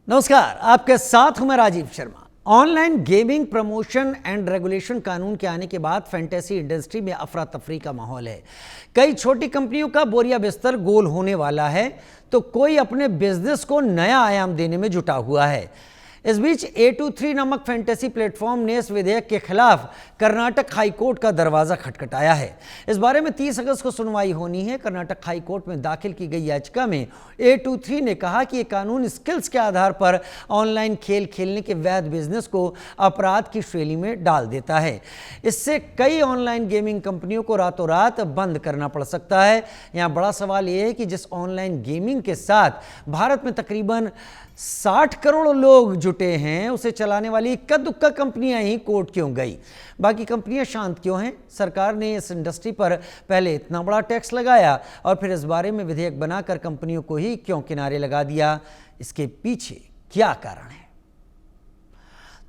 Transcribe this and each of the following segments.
नमस्कार, आपके साथ हूं मैं Rajiv Sharma. Online gaming promotion and regulation कानून के आने के बाद फैंटेसी इंडस्ट्री में अफरा तफरी का माहौल है। कई छोटी कंपनियों का बोरिया बिस्तर गोल होने वाला है तो कोई अपने बिजनेस को नया आयाम देने में जुटा हुआ है। इस बीच A23 नामक फैंटेसी प्लेटफॉर्म ने इस विधेयक के खिलाफ कर्नाटक हाईकोर्ट का दरवाजा खटखटाया है। इस बारे में 30 अगस्त को सुनवाई होनी है। कर्नाटक हाईकोर्ट में दाखिल की गई याचिका में A23 ने कहा कि यह कानून स्किल्स के आधार पर ऑनलाइन खेल खेलने के वैध बिजनेस को अपराध की श्रेणी में डाल देता है। इससे कई ऑनलाइन गेमिंग कंपनियों को रातों रात बंद करना पड़ सकता है। यहाँ बड़ा सवाल यह है कि जिस ऑनलाइन गेमिंग के साथ भारत में तकरीबन 60 करोड़ लोग जुटे हैं, उसे चलाने वाली इक्का दुक्का कंपनियां ही कोर्ट क्यों गई? बाकी कंपनियां शांत क्यों हैं? सरकार ने इस इंडस्ट्री पर पहले इतना बड़ा टैक्स लगाया और फिर इस बारे में विधेयक बनाकर कंपनियों को ही क्यों किनारे लगा दिया? इसके पीछे क्या कारण है?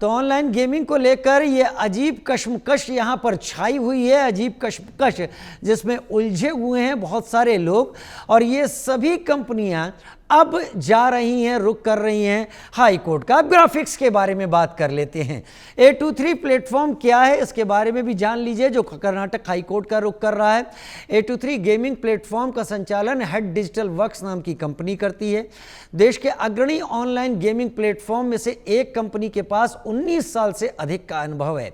तो ऑनलाइन गेमिंग को लेकर यह अजीब कश्मकश यहाँ पर छाई हुई है। अजीब कश्मकश जिसमें उलझे हुए हैं बहुत सारे लोग, और ये सभी कंपनियां अब जा रही हैं, रुख कर रही हैं हाई कोर्ट का। अब ग्राफिक्स के बारे में बात कर लेते हैं। A23 प्लेटफॉर्म क्या है, इसके बारे में भी जान लीजिए, जो कर्नाटक हाई कोर्ट का रुख कर रहा है। A23 गेमिंग प्लेटफॉर्म का संचालन हेड डिजिटल वर्क्स नाम की कंपनी करती है। देश के अग्रणी ऑनलाइन गेमिंग प्लेटफॉर्म में से एक कंपनी के पास 19 साल से अधिक का अनुभव है।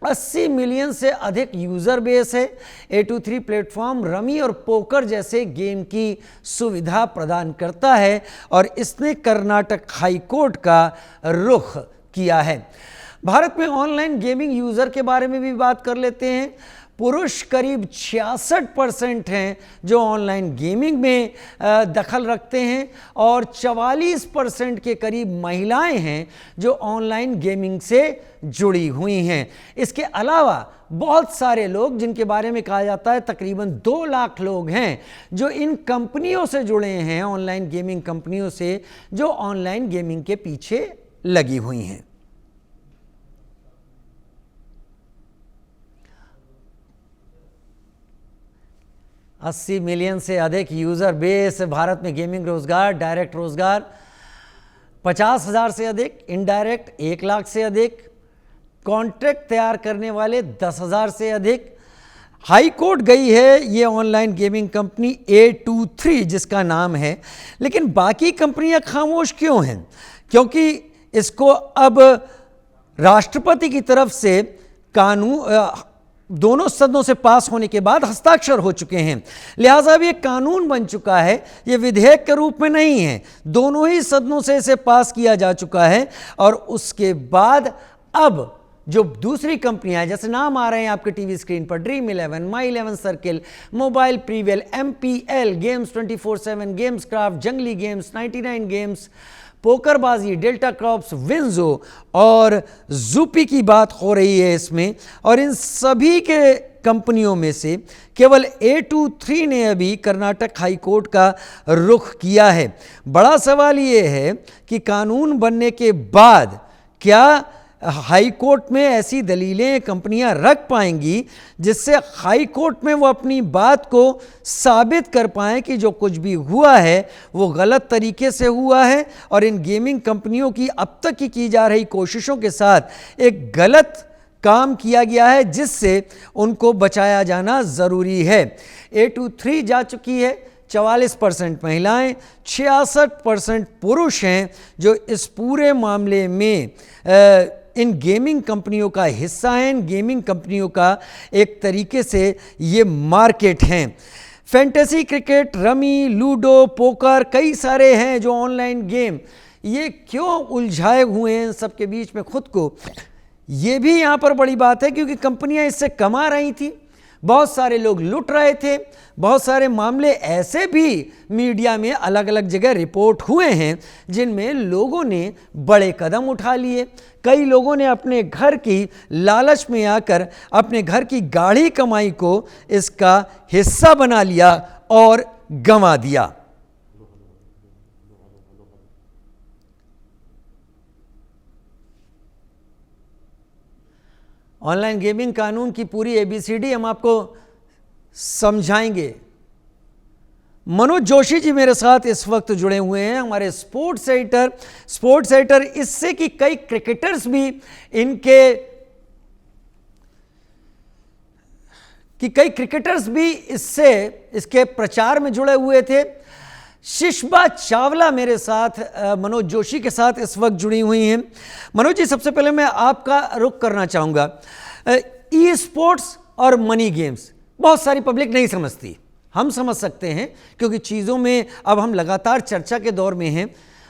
80 मिलियन से अधिक यूजर बेस है। A23 प्लेटफॉर्म रमी और पोकर जैसे गेम की सुविधा प्रदान करता है और इसने कर्नाटक हाई कोर्ट का रुख किया है। भारत में ऑनलाइन गेमिंग यूजर के बारे में भी बात कर लेते हैं। पुरुष करीब 66% हैं जो ऑनलाइन गेमिंग में दखल रखते हैं और 44% के करीब महिलाएं हैं जो ऑनलाइन गेमिंग से जुड़ी हुई हैं। इसके अलावा बहुत सारे लोग, जिनके बारे में कहा जाता है तकरीबन 2 लाख लोग हैं, जो इन कंपनियों से जुड़े हैं, ऑनलाइन गेमिंग कंपनियों से, जो ऑनलाइन गेमिंग के पीछे लगी हुई हैं। अस्सी मिलियन से अधिक यूज़र बेस, भारत में गेमिंग रोजगार, डायरेक्ट रोजगार 50,000 से अधिक, इनडायरेक्ट 1 लाख से अधिक, कॉन्ट्रैक्ट तैयार करने वाले 10,000 से अधिक। हाई कोर्ट गई है ये ऑनलाइन गेमिंग कंपनी A23 जिसका नाम है, लेकिन बाकी कंपनियां खामोश क्यों हैं? क्योंकि इसको अब राष्ट्रपति की तरफ से कानून दोनों सदनों से पास होने के बाद हस्ताक्षर हो चुके हैं, लिहाजा अब ये कानून बन चुका है। ये विधेयक के रूप में नहीं है, दोनों ही सदनों से इसे पास किया जा चुका है। और उसके बाद अब जो दूसरी कंपनियां हैं, जैसे नाम आ रहे हैं आपके टीवी स्क्रीन पर, ड्रीम 11, माई 11 circle, mobile prevail, MPL games, 24/7 games craft, जंगली games, 99 games, पोकरबाजी, delta crops, WinZO और जूपी की बात हो रही है इसमें। और इन सभी के कंपनियों में से केवल A23 ने अभी कर्नाटक हाई कोर्ट का रुख किया है। बड़ा सवाल ये है कि कानून बनने के बाद क्या हाई कोर्ट में ऐसी दलीलें कंपनियां रख पाएंगी जिससे हाई कोर्ट में वो अपनी बात को साबित कर पाएं कि जो कुछ भी हुआ है वो गलत तरीके से हुआ है और इन गेमिंग कंपनियों की अब तक की जा रही कोशिशों के साथ एक गलत काम किया गया है जिससे उनको बचाया जाना ज़रूरी है। A23 जा चुकी है, 44% महिलाएं, 66% पुरुष हैं जो इस पूरे मामले में इन गेमिंग कंपनियों का हिस्सा हैं। इन गेमिंग कंपनियों का एक तरीके से ये मार्केट हैं। Fantasy cricket, rummy, ludo, poker, कई सारे हैं जो ऑनलाइन गेम, ये क्यों उलझाए हुए हैं सबके बीच में खुद को? ये भी यहाँ पर बड़ी बात है क्योंकि कंपनियां इससे कमा रही थी, बहुत सारे लोग लुट रहे थे। बहुत सारे मामले ऐसे भी मीडिया में अलग अलग जगह रिपोर्ट हुए हैं जिनमें लोगों ने बड़े कदम उठा लिए। कई लोगों ने अपने घर की लालच में आकर अपने घर की गाढ़ी कमाई को इसका हिस्सा बना लिया और गंवा दिया। ऑनलाइन गेमिंग कानून की पूरी ABCD हम आपको समझाएंगे। मनोज जोशी जी मेरे साथ इस वक्त जुड़े हुए हैं, हमारे स्पोर्ट्स एडिटर। इससे कि कई क्रिकेटर्स भी इसके प्रचार में जुड़े हुए थे। शिशबा चावला मेरे साथ मनोज जोशी के साथ इस वक्त जुड़ी हुई हैं। मनोज जी, सबसे पहले मैं आपका रुख करना चाहूँगा। ई स्पोर्ट्स और मनी गेम्स बहुत सारी पब्लिक नहीं समझती, हम समझ सकते हैं क्योंकि चीज़ों में अब हम लगातार चर्चा के दौर में हैं।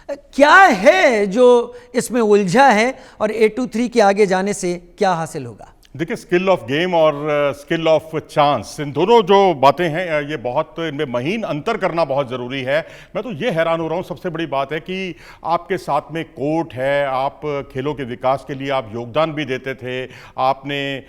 क्या है जो इसमें उलझा है और A23 के आगे जाने से क्या हासिल होगा? देखिए, स्किल ऑफ गेम और स्किल ऑफ चांस, इन दोनों जो बातें हैं ये बहुत, इनमें महीन अंतर करना बहुत ज़रूरी है। मैं तो ये हैरान हो रहा हूँ, सबसे बड़ी बात है कि आपके साथ में कोर्ट है, आप खेलों के विकास के लिए आप योगदान भी देते थे, आपने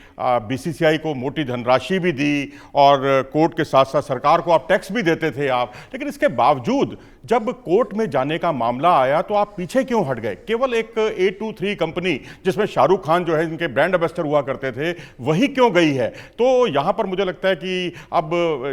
BCCI को मोटी धनराशि भी दी और कोर्ट के साथ साथ सरकार को आप टैक्स भी देते थे आप, लेकिन इसके बावजूद जब कोर्ट में जाने का मामला आया तो आप पीछे क्यों हट गए? केवल एक A23 कंपनी जिसमें शाहरुख खान जो है इनके ब्रांड एम्बेसडर हुआ करते थे, वही क्यों गई है? तो यहां पर मुझे लगता है कि अब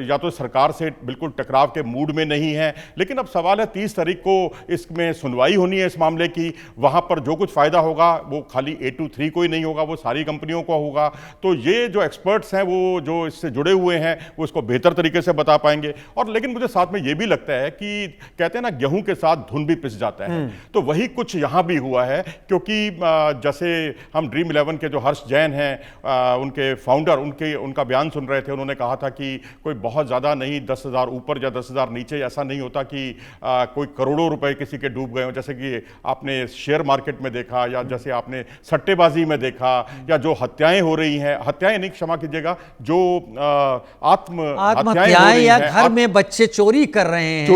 या तो सरकार से बिल्कुल टकराव के मूड में नहीं है, लेकिन अब सवाल है 30 तारीख को इसमें सुनवाई होनी है इस मामले की। वहां पर जो कुछ फायदा होगा वो खाली A23 को ही नहीं होगा, वो सारी कंपनियों को होगा। तो ये जो एक्सपर्ट्स हैं, वो जो इससे जुड़े हुए हैं, वो इसको बेहतर तरीके से बता पाएंगे। और लेकिन मुझे साथ में ये भी लगता है कि कहते हैं ना, गेहूं के साथ धुन भी पिस जाता है, तो वही कुछ यहां भी हुआ है। क्योंकि जैसे हम ड्रीम 11 के जो हर्ष जैन हैं, उनके फाउंडर, उनका बयान सुन रहे थे, उन्होंने कहा था कि कोई बहुत ज़्यादा नहीं, 10,000 ऊपर या 10,000 नीचे, ऐसा नहीं होता कि कोई करोड़ों रुपए किसी के डूब गए हो, जैसे कि आपने शेयर मार्केट में देखा या जैसे आपने सट्टेबाजी में देखा, या जो हत्याएं हो रही हैं, हत्याएं नहीं, क्षमा कीजिएगा, जो आत्महत्याएं या घर में बच्चे चोरी कर रहे हैं,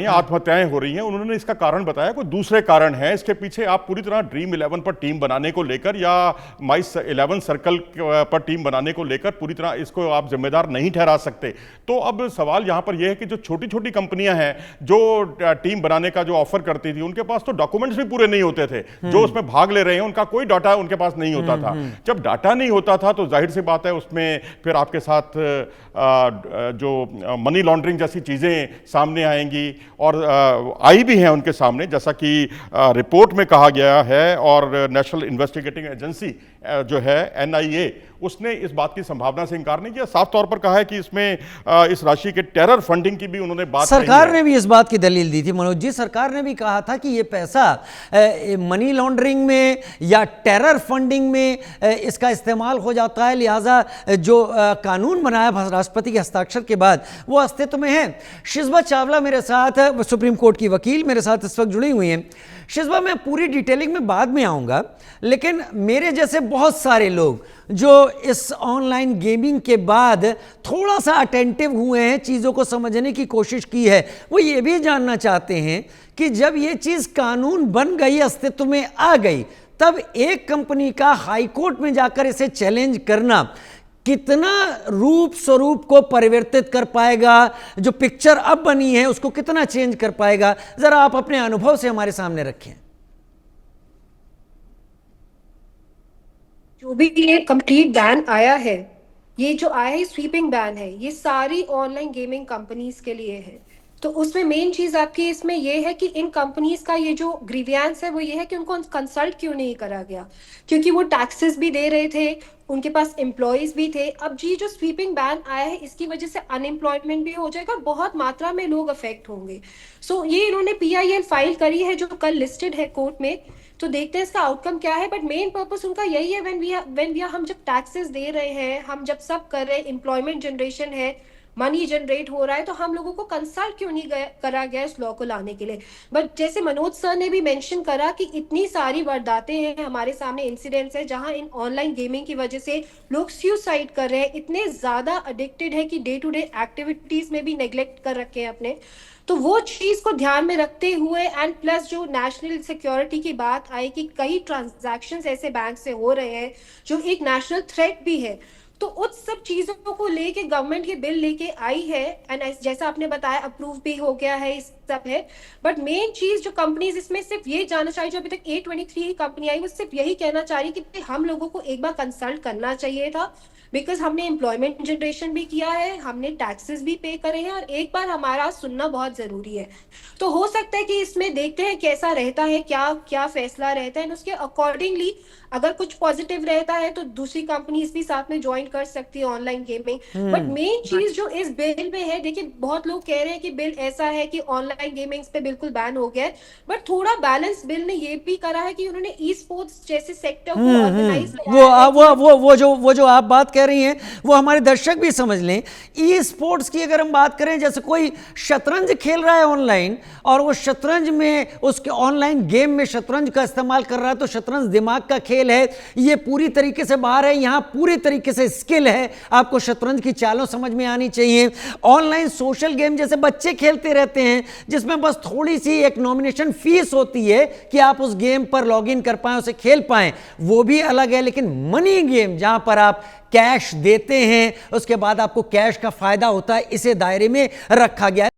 आत्महत्याएं हो रही हैं। उन्होंने इसका कारण बताया, कोई दूसरे कारण है इसके पीछे। आप पूरी तरह ड्रीम 11 पर टीम बनाने को लेकर या माई 11 सर्कल पर टीम बनाने को लेकर पूरी तरह इसको आप जिम्मेदार नहीं ठहरा सकते। तो अब सवाल यहां पर यह है कि जो छोटी छोटी कंपनियां हैं जो टीम बनाने का जो ऑफर करती थी, उनके पास तो डॉक्यूमेंट्स भी पूरे नहीं होते थे। जो उसमें भाग ले रहे हैं उनका कोई डाटा उनके पास नहीं होता था। जब डाटा नहीं होता था तो जाहिर सी बात है उसमें फिर आपके साथ जो मनी लॉन्ड्रिंग जैसी चीजें सामने आएंगी, और आई भी हैं उनके सामने, जैसा कि रिपोर्ट में कहा गया है। और नेशनल इन्वेस्टिगेटिंग एजेंसी जो है NIA, उसने इस बात की संभावना से इनकार नहीं किया। साफ तौर पर कहा है कि इसमें इस राशि के टेरर फंडिंग की भी उन्होंने बात कही है। सरकार ने भी इस बात की दलील दी थी मनोज जी। सरकार ने भी कहा था कि ये पैसा मनी लॉन्ड्रिंग में या टेरर फंडिंग में इसका इस्तेमाल हो जाता है, लिहाजा जो कानून बनाया राष्ट्रपति के हस्ताक्षर के बाद वो अस्तित्व में है। शिशबा चावला मेरे साथ, सुप्रीम कोर्ट की वकील, मेरे साथ इस वक्त जुड़ी हुई हैं। शिशबा, मैं पूरी डिटेलिंग में बाद में आऊँगा, लेकिन मेरे जैसे बहुत सारे लोग जो इस ऑनलाइन गेमिंग के बाद थोड़ा सा अटेंटिव हुए हैं, चीज़ों को समझने की कोशिश की है, वो ये भी जानना चाहते हैं कि जब ये चीज़ कानून बन गई, अस्तित्व में आ गई, तब एक कंपनी का हाई कोर्ट में जाकर इसे चैलेंज करना कितना रूप स्वरूप को परिवर्तित कर पाएगा, जो पिक्चर अब बनी है उसको कितना चेंज कर पाएगा? जरा आप अपने अनुभव से हमारे सामने रखें। जो भी ये कंप्लीट बैन आया है, ये जो आया है स्वीपिंग बैन है, ये सारी ऑनलाइन गेमिंग कंपनीज के लिए है। तो उसमें मेन चीज आपकी इसमें ये है कि इन कंपनीज का ये जो ग्रीवियंस है वो ये है कि उनको कंसल्ट क्यों नहीं करा गया, क्योंकि वो टैक्सेस भी दे रहे थे, उनके पास एम्प्लॉयज भी थे। अब जी जो स्वीपिंग बैन आया है, इसकी वजह से अनएम्प्लॉयमेंट भी हो जाएगा, बहुत मात्रा में लोग अफेक्ट होंगे। सो ये इन्होंने PIL फाइल करी है जो कल लिस्टेड है कोर्ट में, तो देखते हैं इसका आउटकम क्या है। बट मेन पर्पस उनका यही है, व्हेन वी हम जब टैक्सेस दे रहे हैं, हम जब सब कर रहे हैं, एम्प्लॉयमेंट जनरेशन है, मनी जनरेट हो रहा है, तो हम लोगों को कंसल्ट क्यों नहीं करा गया इस लॉ को लाने के लिए। बट जैसे मनोज सर ने भी मेंशन करा कि इतनी सारी वारदातें हैं हमारे सामने, इंसिडेंट्स है जहां इन ऑनलाइन गेमिंग की वजह से लोग सुसाइड कर रहे हैं, इतने ज्यादा एडिक्टेड है कि डे टू डे एक्टिविटीज में भी नेग्लेक्ट कर रखे हैं अपने। तो वो चीज को ध्यान में रखते हुए एंड प्लस जो नेशनल सिक्योरिटी की बात आई कि कई ट्रांजैक्शंस ऐसे बैंक से हो रहे हैं जो एक नेशनल थ्रेट भी है, तो उस सब चीजों को लेके गवर्नमेंट ये बिल लेके आई है, एंड जैसा आपने बताया अप्रूव भी हो गया है, इस सब है। बट मेन चीज जो कंपनीज इसमें सिर्फ ये जानना चाहिए, जो अभी तक A23 कंपनी आई वो सिर्फ यही कहना चाह रही कि हम लोगों को एक बार कंसल्ट करना चाहिए था, बिकॉज हमने एम्प्लॉयमेंट जनरेशन भी किया है, हमने टैक्सेस भी पे करे हैं, और एक बार हमारा सुनना बहुत जरूरी है। तो हो सकता है कि इसमें देखते हैं कैसा रहता है, क्या क्या फैसला रहता है, उसके अकॉर्डिंगली अगर कुछ पॉजिटिव रहता है तो दूसरी कंपनीज भी साथ में ज्वाइन कर सकती है ऑनलाइन गेमिंग। बट मेन चीज जो इस बिल में है, देखिए बहुत लोग कह रहे हैं कि बिल ऐसा है कि ऑनलाइन गेमिंग पे बिल्कुल बैन हो गया है, बट थोड़ा बैलेंस बिल ने ये भी करा है कि उन्होंने ई स्पोर्ट्स जैसे सेक्टर को ऑर्गेनाइज वो जो आप बात कह रही हैं वो हमारे दर्शक भी समझ लें। ई स्पोर्ट्स की अगर हम बात करें, जैसे कोई शतरंज खेल रहा है ऑनलाइन और वो शतरंज में उसके ऑनलाइन गेम में शतरंज का इस्तेमाल कर रहा है, तो शतरंज दिमाग का खेल है, ये पूरी तरीके से बाहर है, यहां पूरी तरीके से स्किल है, आपको शतरंज की चालों समझ में आनी चाहिए। ऑनलाइन सोशल गेम जैसे बच्चे खेलते रहते हैं जिसमें बस थोड़ी सी एक नॉमिनेशन फीस होती है कि आप उस गेम पर लॉगिन कर पाएं, उसे खेल पाएं, वो भी अलग है। लेकिन मनी गेम जहां पर आप कैश देते हैं, उसके बाद आपको कैश का फायदा होता है, इसे दायरे में रखा गया है।